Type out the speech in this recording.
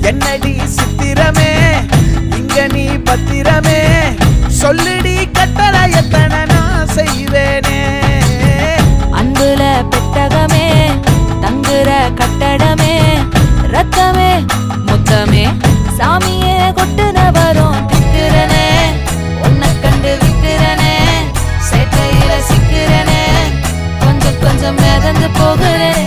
என்னடி சித்திரமே இங்க நீ பத்திரமே சொல்லுடி கட்டளை எத்தனை நான் செய்வேனே அன்புல பெட்டகமே தங்குற கட்டடமே ரத்தமே முத்தமே சாமியே கொட்டுன வரும் திக்கிறனே உன்னை கண்டு விக்கிறனே சேட்டையில சிக்கிறனே கொஞ்சம் கொஞ்சம் மிதந்து போகிறேன்